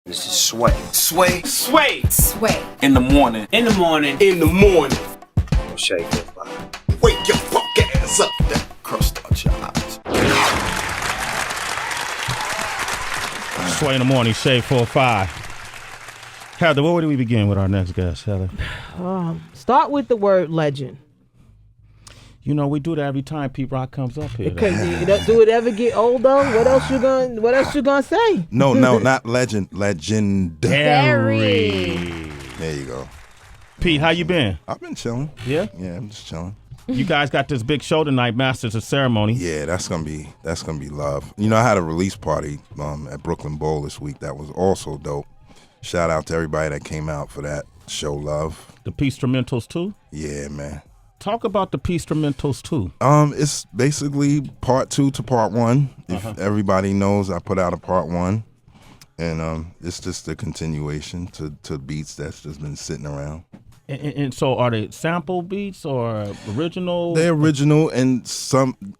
This is Sway. Sway. Sway. Sway. In the morning. In the morning. In the morning. Shake it, body. Wake your fuck ass up. That crust out your eyes. Sway in the morning, Shade 4-5. Heather, where do we begin with our next guest, Heather? Start with the word legend. You know, we do that every time Pete Rock comes up here. Because do it ever get old though? What else you gonna say? No, not legend. Legendary. There you go. Pete, how you been? I've been chilling. Yeah? Yeah, I'm just chilling. You guys got this big show tonight, Masters of Ceremony. Yeah, that's gonna be love. You know, I had a release party at Brooklyn Bowl this week. That was also dope. Shout out to everybody that came out for that. Show love. The Peace Instrumentals too? Yeah, man. Talk about the Peace Instrumentals too. It's basically part 2 to part 1. If everybody knows, I put out a part 1, and it's just a continuation to beats that's just been sitting around. And so, are they sample beats or original? They're original, and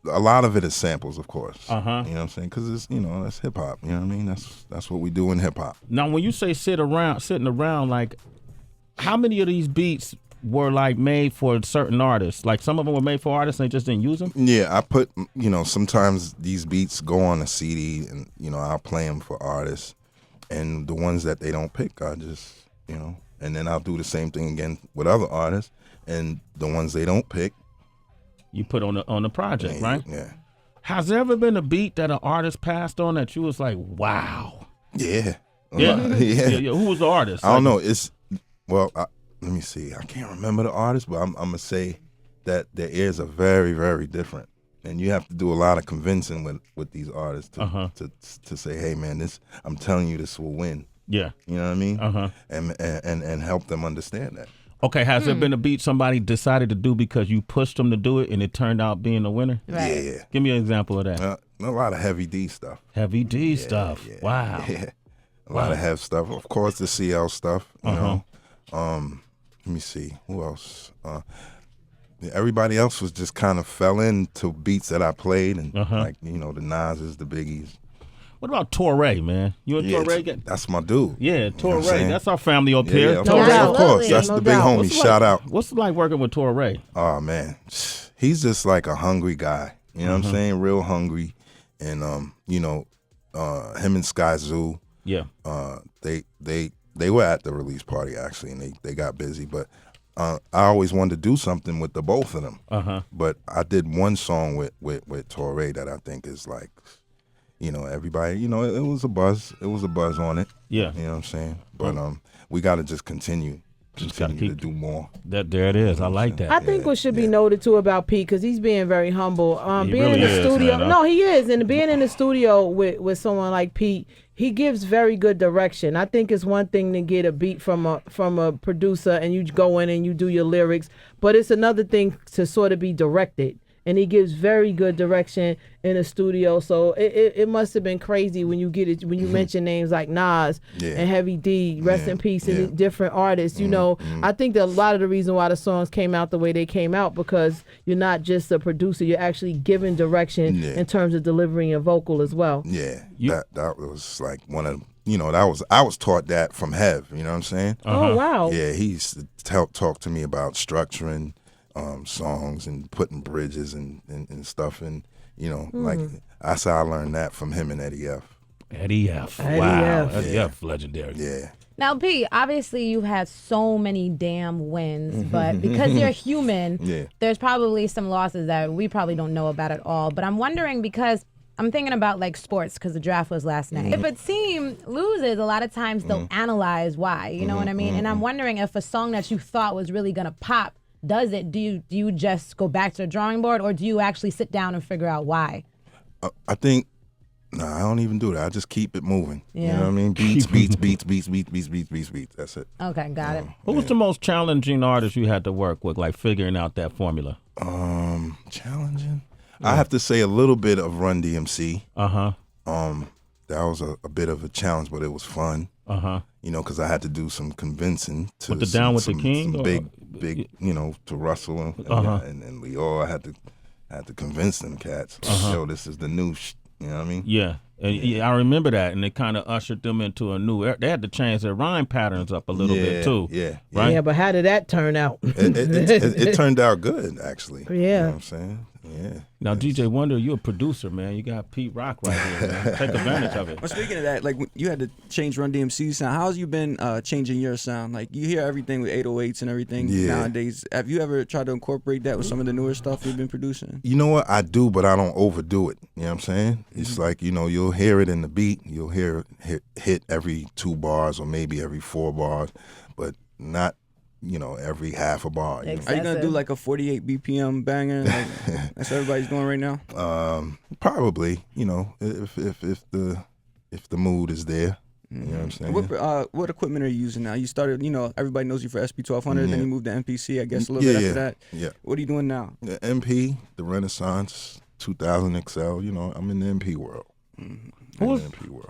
a lot of it is samples, of course. You know what I'm saying? Because it's that's hip hop. You know what I mean? That's what we do in hip hop. Now, when you say sitting around, like, how many of these beats were like made for certain artists? Like some of them were made for artists and they just didn't use them? Yeah, I put, sometimes these beats go on a CD and, I'll play them for artists. And the ones that they don't pick, I just, and then I'll do the same thing again with other artists. And the ones they don't pick, you put on the project, right? Yeah. Has there ever been a beat that an artist passed on that you was like, wow? Yeah. Yeah? Yeah. Who was the artist? I don't know. Let me see. I can't remember the artist, but I'm going to say that their ears are very, very different. And you have to do a lot of convincing with these artists to say, hey, man, I'm telling you this will win. Yeah. You know what I mean? And help them understand that. Okay, has there been a beat somebody decided to do because you pushed them to do it and it turned out being a winner? Right. Yeah. Give me an example of that. A lot of Heavy D stuff. Heavy D stuff. Yeah. Wow. Yeah. A lot of Hev stuff. Of course, the CL stuff, you know. Let me see. Who else? Everybody else was just kind of fell into beats that I played, and like, the Nas's, the Biggies. What about Torey, man? You and Torey get? That's my dude. Yeah, Torey. That's our family up here. Yeah, of course. That's the big homie. Shout out. What's it like working with Torey? Oh, man. He's just like a hungry guy. You know what I'm saying? Real hungry. And, him and Sky Zoo. Yeah. They were at the release party, actually, and they got busy. But I always wanted to do something with the both of them. But I did one song with Torey that I think is like, everybody, it was a buzz. It was a buzz on it. Yeah. You know what I'm saying? But we got to just continue to do more. There it is. I like that. I think what should be noted too about Pete, because he's being very humble. He being really in the studio, man. no, he is, and being in the studio with someone like Pete, he gives very good direction. I think it's one thing to get a beat from a producer and you go in and you do your lyrics, but it's another thing to sort of be directed. And he gives very good direction in the studio. So it must have been crazy when you mention names like Nas and Heavy D, rest in peace, and different artists. I think that a lot of the reason why the songs came out the way they came out, because you're not just a producer, you're actually giving direction in terms of delivering your vocal as well. Yeah, that was like one of I was taught that from Hev. You know what I'm saying? Oh wow. Yeah, he used to talk to me about structuring songs and putting bridges and stuff, and like I said, I learned that from him and Eddie F. Eddie F. Wow, Eddie F. Legendary. Yeah. Now, P, obviously you've had so many damn wins, but because you're human, there's probably some losses that we probably don't know about at all. But I'm wondering, because I'm thinking about like sports, because the draft was last night. If a team loses, a lot of times they'll analyze why, you know what I mean? And I'm wondering if a song that you thought was really gonna pop, does it? Do you just go back to the drawing board, or do you actually sit down and figure out why? I think, I don't even do that. I just keep it moving. Yeah. You know what I mean? Beats. That's it. Okay, got it. Who was the most challenging artist you had to work with, like figuring out that formula? Challenging? I have to say a little bit of Run-D.M.C. That was a bit of a challenge, but it was fun. Because I had to do some convincing to with the Down with the King, some big, to Russell and Leo. I had to convince them cats. Yo, this is the new. You know what I mean? Yeah. And I remember that, and it kind of ushered them into a new era. They had to change their rhyme patterns up a little bit too. Yeah, right. Yeah, but how did that turn out? It turned out good, actually. Yeah. You know what I'm saying? Yeah. Now, DJ Wonder, you're a producer, man. You got Pete Rock right here, man. Take advantage of it. Well, speaking of that, like you had to change Run-D.M.C's sound. How's you been changing your sound? Like you hear everything with 808s and everything nowadays. Have you ever tried to incorporate that with some of the newer stuff you've been producing? You know what? I do, but I don't overdo it. You know what I'm saying? It's like, you'll hear it in the beat. You'll hear it hit every 2 bars or maybe every 4 bars, but not, every half a bar. Are you going to do like a 48 BPM banger? Like, that's what everybody's doing right now? Probably, if the mood is there. You know what I'm saying? What equipment are you using now? You started, everybody knows you for SP1200, then you moved to MPC, I guess, a little bit after that. Yeah. What are you doing now? The MP, the Renaissance, 2000 XL, I'm in the MP world.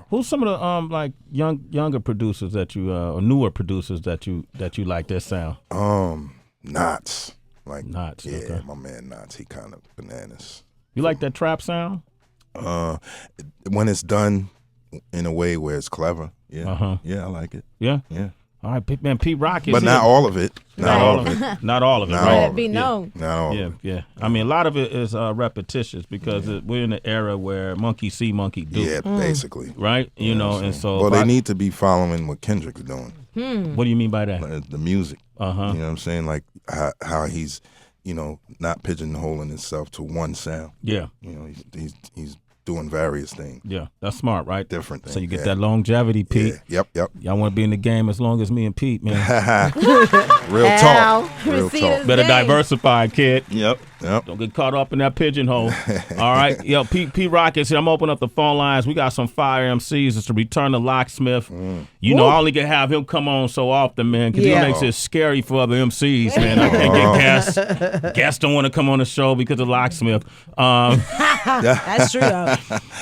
Who's some of the like younger producers that you or newer producers that you like their sound? Knots. Like Knots. Yeah, okay. my man Knots, he kind of bananas. You like that trap sound? When it's done in a way where it's clever. Yeah. Yeah, I like it. Yeah. Yeah. All right, man. Pete Rock is but not all of it. Not all of it. Not all of it. Not right? all Let of it be known. Not all of Yeah, it. yeah. I mean, a lot of it is repetitious because we're in an era where monkey see, monkey do. Yeah, basically. Right? You know, and so. Well, they need to be following what Kendrick's doing. What do you mean by that? The music. Uh-huh. You know what I'm saying? Like how he's, not pigeonholing himself to one sound. Yeah. He's doing various things. Yeah, that's smart, right? Different things. So you get that longevity, Pete. Yeah. Yep. Y'all want to be in the game as long as me and Pete, man. Real talk. Real Receive talk. his Better name. diversify, kid. Yep. Don't get caught up in that pigeonhole. All right. Yo, Pete Rock is here. I'm opening up the phone lines. We got some fire MCs. It's to return to Locksmith. You know, I only can have him come on so often, man, because he makes it scary for other MCs, man. I can't get guests. Guests don't want to come on the show because of Locksmith. That's true, though.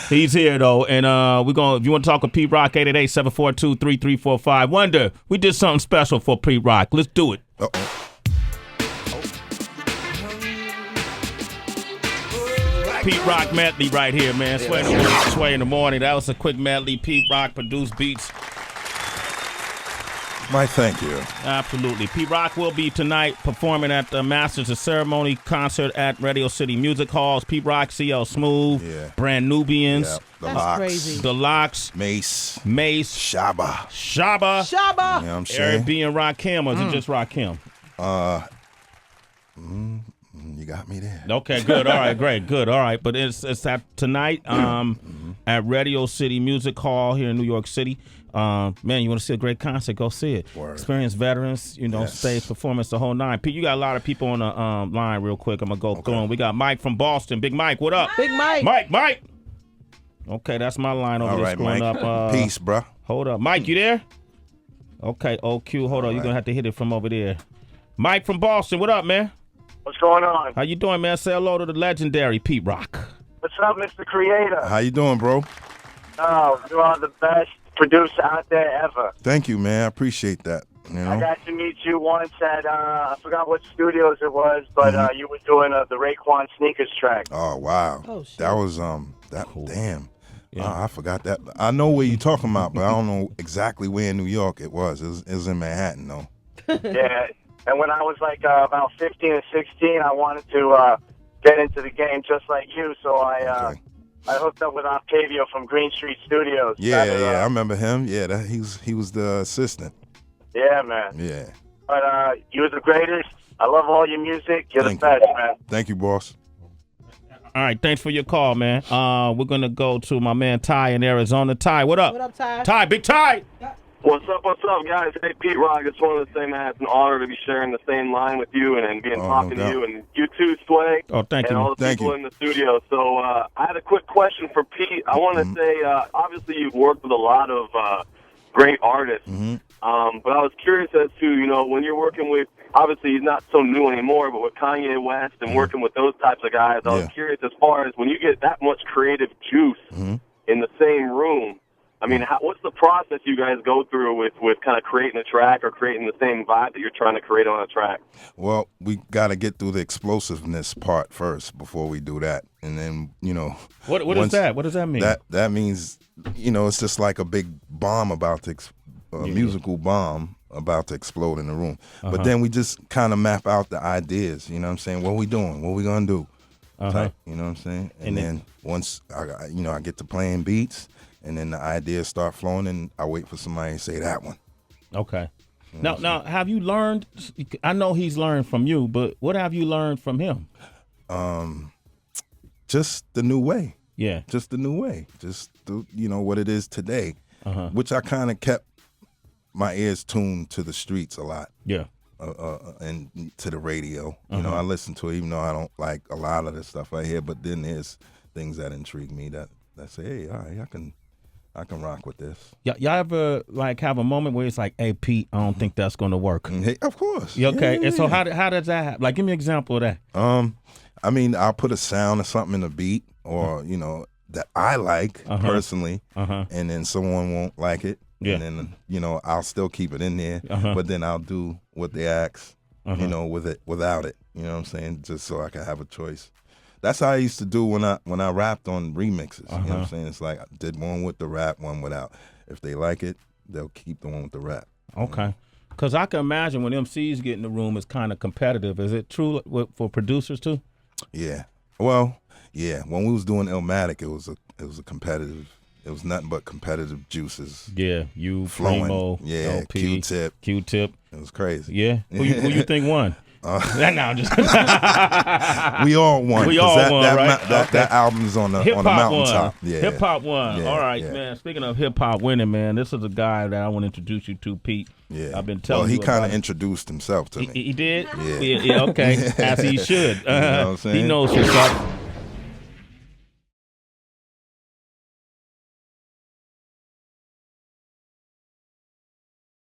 He's here, though. And if you want to talk with Pete Rock, 888-742-3345. Wonder, we did something special for Pete Rock. Let's do it. Uh-oh. Pete Rock medley right here, man. Sway in the morning. That was a quick medley. Pete Rock produced beats. My thank you. Absolutely. Pete Rock will be tonight performing at the Masters of Ceremony concert at Radio City Music Halls. Pete Rock, CL Smooth, Brand Nubians, The That's Locks. crazy. The Locks, Mace. Shaba, Shaba. You know what I'm saying? Eric B and Rakim, or is it just Rakim? You got me there. Okay, good. All right, great, good. All right, but it's at tonight at Radio City Music Hall here in New York City. Man, you want to see a great concert? Go see it. Word. Experienced veterans, stage performance, the whole nine. Pete, you got a lot of people on the line real quick. I'm gonna go through them. We got Mike from Boston. Big Mike, what up? Big Mike. Mike. Okay, that's my line over All there. right, Screwing Mike. up. Peace, bruh. Hold up, Mike. You there? Okay, OQ. Hold on. You're gonna have to hit it from over there. Mike from Boston. What up, man? What's going on? How you doing, man? Say hello to the legendary Pete Rock. What's up, Mr. Creator? How you doing, bro? Oh, you are the best producer out there ever. Thank you, man. I appreciate that. I got to meet you once at, I forgot what studios it was, but you were doing the Raekwon Sneakers track. Oh, wow. Oh, shit. That was, damn. Yeah. I forgot that. I know where you're talking about, but I don't know exactly where in New York it was. It was in Manhattan, though. Yeah. And when I was like about 15 or 16, I wanted to get into the game just like you, so I hooked up with Octavio from Green Street Studios. I remember him. Yeah, he was the assistant. Yeah, man. Yeah. But you're the greatest. I love all your music. You're the best, man. Thank you, boss. All right, thanks for your call, man. We're gonna go to my man Ty in Arizona. Ty, what up? What up, Ty? Ty, big Ty. What's up, guys? Hey, Pete Rock, it's one of the things that it's an honor to be sharing the same line with you and being talking to you, and you too, Sway. Oh, thank and you. all the Thank people you. in the studio. So I had a quick question for Pete. I want to say, obviously, you've worked with a lot of great artists, but I was curious as to, when you're working with, obviously he's not so new anymore, but with Kanye West and working with those types of guys, I was curious as far as when you get that much creative juice in the same room, I mean, what's the process you guys go through with kind of creating a track or creating the same vibe that you're trying to create on a track? Well, we got to get through the explosiveness part first before we do that. And then, What is that? What does that mean? That means, it's just like a big bomb about to, musical bomb about to explode in the room. But then we just kind of map out the ideas, you know what I'm saying? What we doing? What we going to do? Type, you know what I'm saying? And then once, I get to playing beats, and then the ideas start flowing, and I wait for somebody to say that one. Okay. Now, have you learned? I know he's learned from you, but what have you learned from him? Just the new way. Yeah. Just the new way. Just what it is today, which I kind of kept my ears tuned to the streets a lot. Yeah. And to the radio. I listen to it, even though I don't like a lot of the stuff I hear. But then there's things that intrigue me that say, hey, all right, I can rock with this. Y'all ever have a moment where it's like, hey, Pete, I don't think that's going to work? Hey, of course. Okay. Yeah. And so how does that happen? Give me an example of that. I mean, I'll put a sound or something in a beat, or that I like personally, and then someone won't like it. Yeah. And then, I'll still keep it in there, but then I'll do what they ask, with it, without it. You know what I'm saying? Just so I can have a choice. That's how I used to do when I rapped on remixes. You know what I'm saying? It's like I did one with the rap, one without. If they like it, they'll keep the one with the rap. Okay. Because I can imagine when MCs get in the room, it's kind of competitive. Is it true for producers too? Yeah. Well, yeah. When we was doing Illmatic, it was a competitive. It was nothing but competitive juices. Yeah, you, flowing. Primo, yeah, LP, Q-Tip. It was crazy. Yeah. Who you think won? We all won. We all won, right? That album's on the mountaintop. Yeah. Hip hop won. Yeah, all right, man. Speaking of hip hop winning, man, this is a guy that I want to introduce you to, Pete. Yeah. I've been telling you. Well, he kind of introduced himself to me. He did? Yeah. Yeah, okay. As he should. You know what I'm saying? He knows what's up.